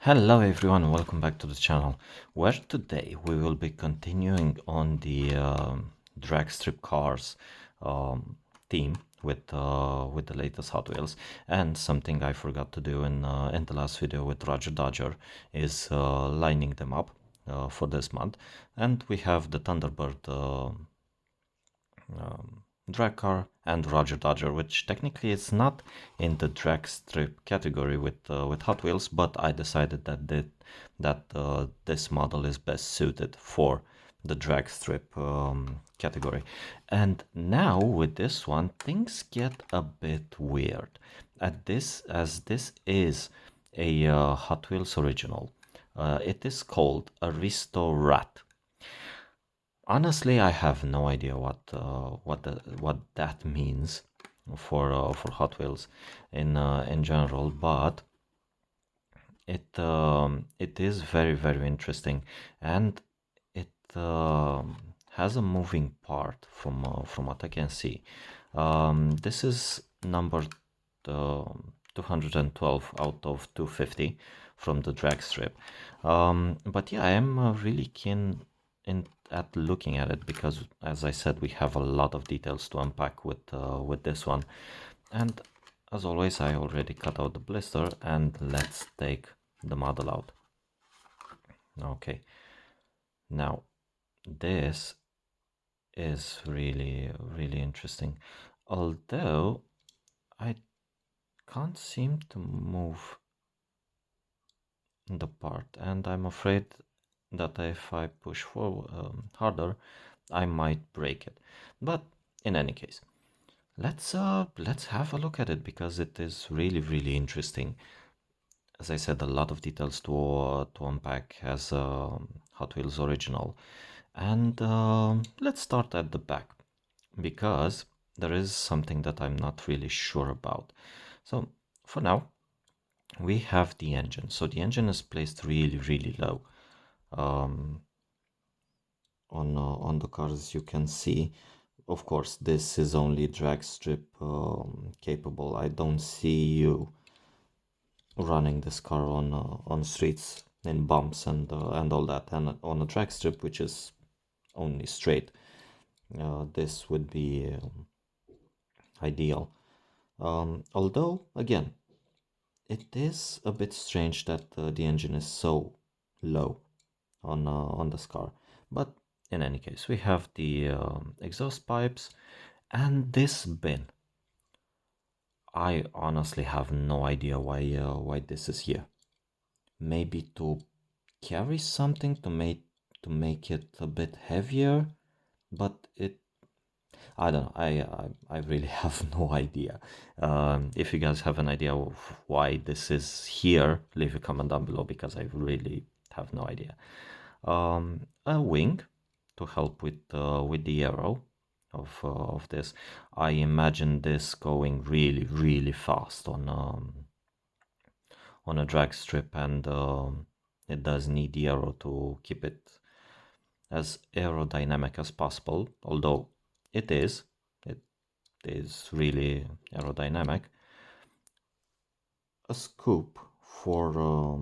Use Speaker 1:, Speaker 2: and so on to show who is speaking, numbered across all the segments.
Speaker 1: Hello everyone, welcome back to the channel, where today we will be continuing on the drag strip cars theme with the latest Hot Wheels. And something I forgot to do in the last video with Roger Dodger is lining them up for this month. And we have the Thunderbird drag car and Roger Dodger, which technically is not in the drag strip category with Hot Wheels, but I decided that this model is best suited for the drag strip category. And now with this one, things get a bit weird. As this is a Hot Wheels original, it is called Aristo Rat. Honestly, I have no idea what that means for Hot Wheels in general, but it is very interesting, and it has a moving part from what I can see. This is number 212 out of 250 from the drag strip. But yeah, I am really keen at looking at it because, as I said, we have a lot of details to unpack with this one. And as always, I already cut out the blister, and let's take the model out. Okay, now this is really interesting, although I can't seem to move the part, and I'm afraid that if I push forward harder, I might break it. But in any case, let's have a look at it because it is really interesting. As I said, a lot of details to unpack as Hot Wheels original, and let's start at the back because there is something that I'm not really sure about. So for now, we have the engine. So the engine is placed really low on the cars. You can see, of course, this is only drag strip capable. I don't see you running this car on streets in bumps and all that. And on a drag strip, which is only straight, this would be ideal. Although, again, it is a bit strange that the engine is so low on this car. But in any case, we have the exhaust pipes and this bin. I honestly have no idea why this is here. Maybe to carry something to make it a bit heavier, but I don't know. I really have no idea. If you guys have an idea of why this is here, leave a comment down below because I really have no idea. A wing to help with the arrow of this. I imagine this going really fast on a drag strip, and it does need the arrow to keep it as aerodynamic as possible. Although it is really aerodynamic. A scoop for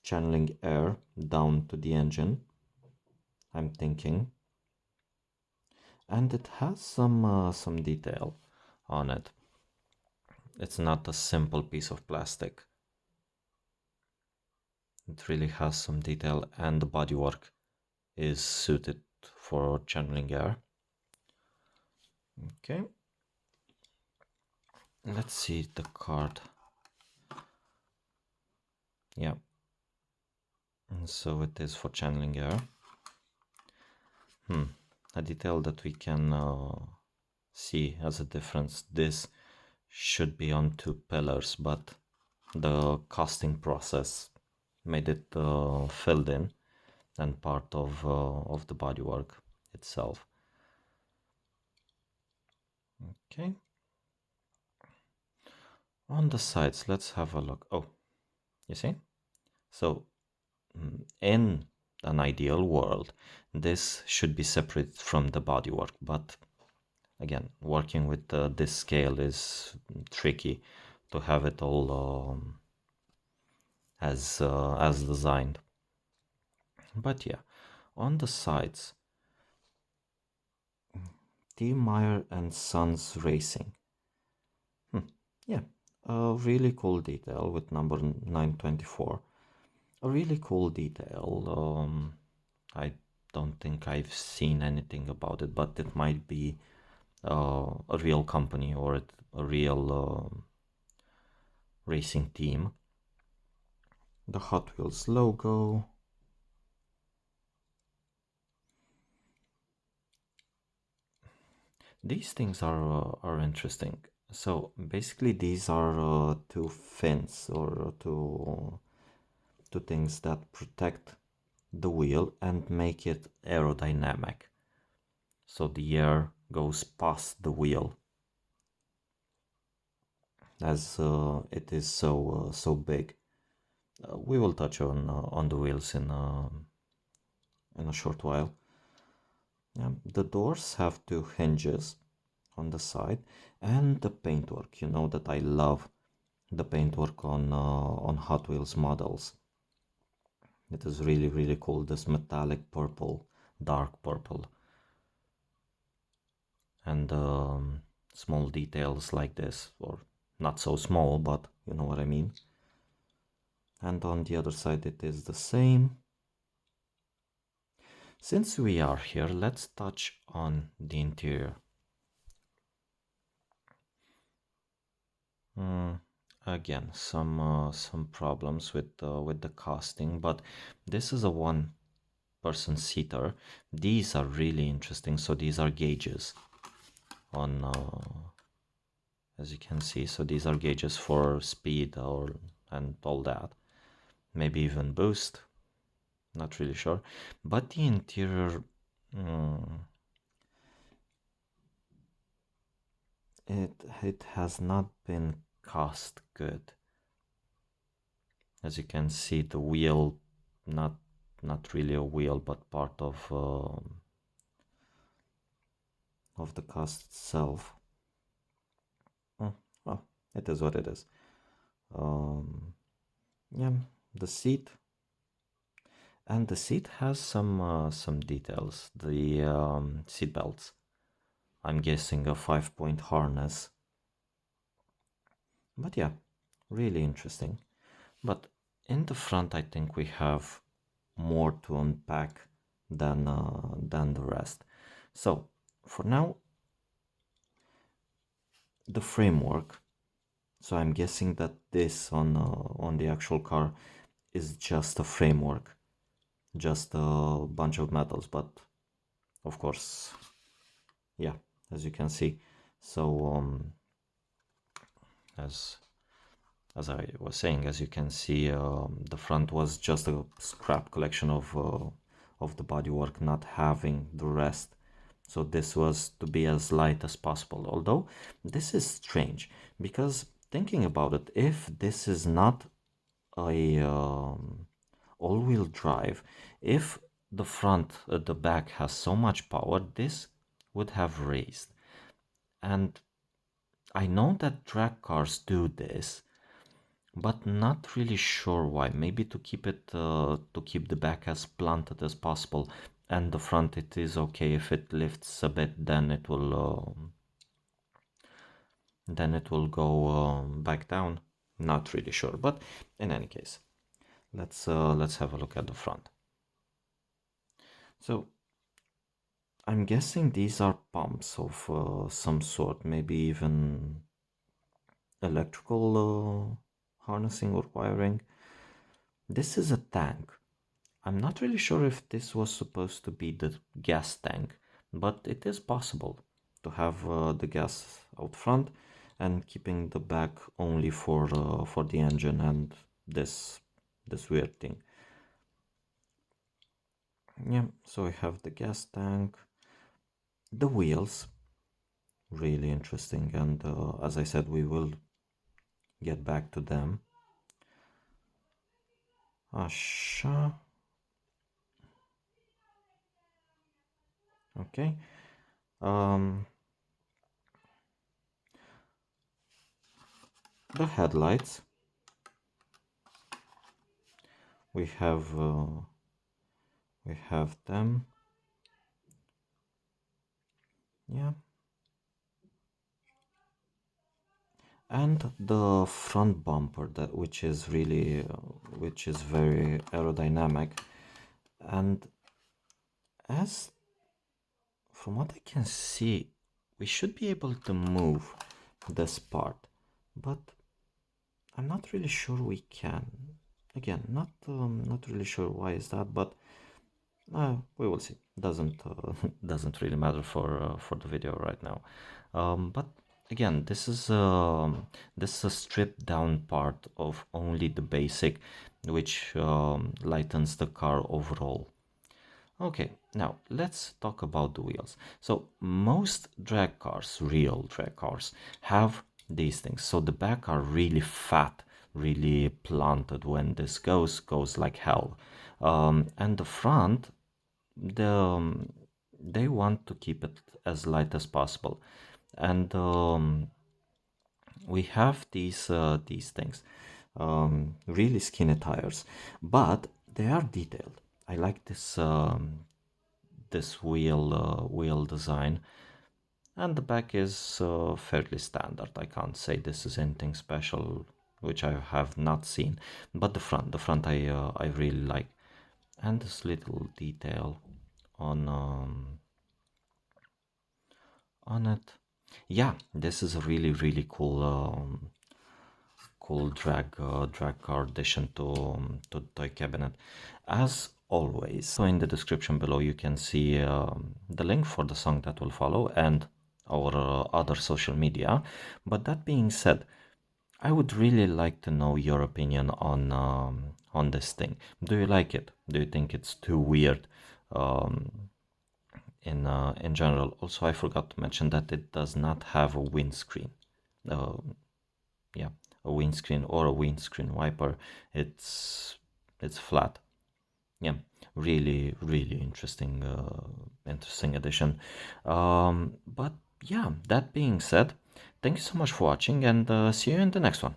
Speaker 1: channeling air down to the engine, I'm thinking, and it has some detail on it. It's not a simple piece of plastic. It really has some detail, and the bodywork is suited for channeling air. Okay, let's see the card. Yeah, and so it is for channeling air. A detail that we can see as a difference. This should be on two pillars, but the casting process made it filled in and part of the bodywork itself. Okay. On the sides, let's have a look. Oh, you see? So in an ideal world, this should be separate from the bodywork, but again, working with this scale is tricky to have it all as designed. But yeah, on the sides, T. Meyer and Sons Racing. Yeah, a really cool detail with number 924. A really cool detail. I don't think I've seen anything about it, but it might be a real company or a real racing team. The Hot Wheels logo. These things are interesting. So basically, these are two fins or two things that protect the wheel and make it aerodynamic. So the air goes past the wheel as it is so big. We will touch on the wheels in a short while. Yeah, the doors have two hinges on the side, and the paintwork. You know that I love the paintwork on Hot Wheels models. It is really cool. This metallic purple, dark purple, and small details like this, or not so small, but you know what I mean. And on the other side, it is the same. Since we are here, let's touch on the interior. Again, some problems with the casting, but this is a one-person seater. These are really interesting. So these are gauges on, as you can see. So these are gauges for speed or and all that. Maybe even boost. Not really sure, but the interior. It has not been cast good. As you can see, the wheel, not not really a wheel, but part of the cast itself. Well, it is what it is. Yeah, the seat, and the seat has some details. The seat belts. I'm guessing a 5-point harness. But yeah, really interesting. But in the front, I think we have more to unpack than the rest. So for now, the framework. So I'm guessing that this on the actual car is just a framework, just a bunch of metals. But of course, yeah, as you can see. So as as I was saying, as you can see, the front was just a scrap collection of the bodywork, not having the rest. So this was to be as light as possible. Although this is strange because thinking about it, if this is not a all-wheel drive, if the front, the back has so much power, this would have raised. And I know that drag cars do this, but not really sure why. Maybe to keep it to keep the back as planted as possible, and the front it is okay if it lifts a bit, then it will go back down. Not really sure, but in any case, let's have a look at the front. So I'm guessing these are pumps of some sort, maybe even electrical harnessing or wiring. This is a tank. I'm not really sure if this was supposed to be the gas tank, but it is possible to have the gas out front and keeping the back only for the engine and this weird thing. Yeah, so we have the gas tank, the wheels, really interesting, and as I said, we will get back to them. Asha. Okay. Um, the headlights. we have them. Yeah. And the front bumper, that which is really which is very aerodynamic. And as from what I can see, we should be able to move this part, but I'm not really sure we can. Again, not really sure why is that, but we will see. Doesn't doesn't really matter for the video right now. But again, this is a stripped down part of only the basic, which lightens the car overall. Okay, now let's talk about the wheels. So most drag cars, real drag cars, have these things. So the back are really fat, really planted. When this goes like hell. And the front, they want to keep it as light as possible. And we have these things, really skinny tires, but they are detailed. I like this wheel design, and the back is fairly standard. I can't say this is anything special, which I have not seen. But the front I really like, and this little detail on it. Yeah, this is a really cool cool drag car addition to the toy cabinet. As always, so in the description below you can see the link for the song that will follow and our other social media. But that being said, I would really like to know your opinion on this thing. Do you like it? Do you think it's too weird? In general, also I forgot to mention that it does not have a windscreen. Uh, yeah, a windscreen or a windscreen wiper. It's flat. Yeah, really interesting addition. But yeah, that being said, thank you so much for watching, and see you in the next one.